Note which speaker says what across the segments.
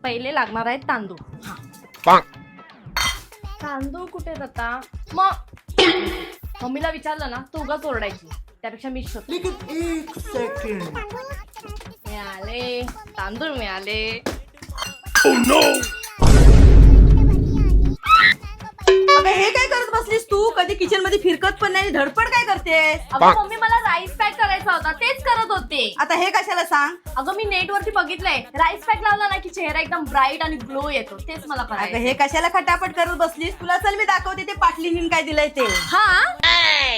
Speaker 1: पहिले लागणार आहे तांदूळ. तांदूळ कुठे जाता? मग मम्मीला विचारलं ना तू उगाच ओरडायची, त्यापेक्षा मी शोध.
Speaker 2: लेकिन एक सेकंड.
Speaker 1: मिळाले, तांदूळ मिळाले.
Speaker 2: अगं हे काय करत बसलीस तू? कधी किचन मध्ये फिरकत पण नाही, धडपड काय करतेस?
Speaker 1: अगं मम्मी मला राईस पॅक करायचा होता, तेच करत होते.
Speaker 2: आता हे कशाला सांग?
Speaker 1: अगं मी नेट वरती बघितलंय, राईस पॅक लावला ना की चेहरा एकदम ब्राईट आणि ग्लो येतो, तेच मला
Speaker 2: अगं
Speaker 1: करायचं.
Speaker 2: हे कशाला खटापट करत बसलीस? तुला चल मी दाखवते ते पाटलीनीन काय दिलंय ते.
Speaker 1: हा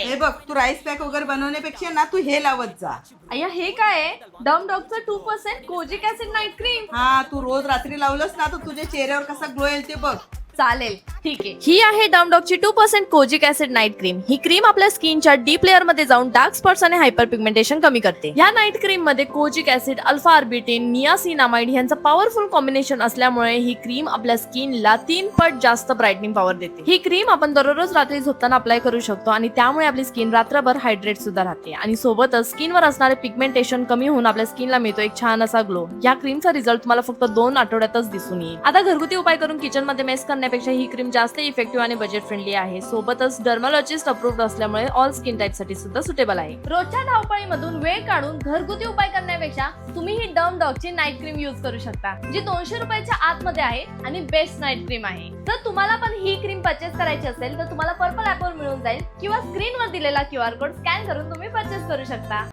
Speaker 2: हे बघ, तू राईस पॅक वगैरे बनवण्यापेक्षा ना तू हे लावत जा.
Speaker 1: अय्या हे काय आहे? डम डॉगचं 2% कोजिक ऍसिड नाईट क्रीम.
Speaker 2: हा, तू रोज रात्री लावलंस ना तर तुझ्या चेहऱ्यावर कसा ग्लो येईल ते बघ.
Speaker 1: चालेल, ठीक आहे. ही आहे डमडॉगची 2% कोजिक ऍसिड नाईट क्रीम. ही क्रीम आपल्या स्किनच्या डीप लेअर मध्ये जाऊन डार्क स्पॉट्स आणि हायपर पिगमेंटेशन कमी करते. या नाईट क्रीम मध्ये kojic acid, alpha arbutin, niacinamide यांचं पॉवरफुल कॉम्बिनेशन असल्यामुळे ही क्रीम आपल्या स्किनला 3 पट जास्त ब्राईटनिंग पॉवर देते. ही क्रीम आपण दररोज रात्री झोपताना अप्लाय करू शकतो आणि त्यामुळे आपली स्किन रात्रभर हायड्रेट सुद्धा राहते आणि सोबतच स्किनवर असणारे पिगमेंटेशन कमी होऊन आपल्या स्किनला मिळतो एक छान असा ग्लो. या क्रीमचा रिझल्ट तुम्हाला फक्त 2 आठवड्यातच दिसून येईल. आता घरगुती उपाय करून किचन मध्ये मेस करण्यापेक्षा ही क्रीम जास्त इफेक्टिव्ह आणि बजेट फ्रेंडली आहे. सोबतच डर्मोलॉजिस्ट अप्रूव्ड असल्यामुळे ऑल स्किन टाइप साठी सुद्धा सुटेबल आहे. रोजच्या धावपळीमधून वेळ काढून घरगुती उपाय करण्यापेक्षा तुम्ही ही डम डॉगची नाईट क्रीम यूज करू शकता, जी 200 रुपयाच्या आतमध्ये आहे आणि बेस्ट नाईट क्रीम आहे. जर तुम्हाला पण ही क्रीम परचेस करायची असेल तर तुम्हाला पर्पल ऍपवर मिळून जाईल किंवा स्क्रीनवर दिलेला QR कोड स्कॅन करून तुम्ही परचेस करू शकता.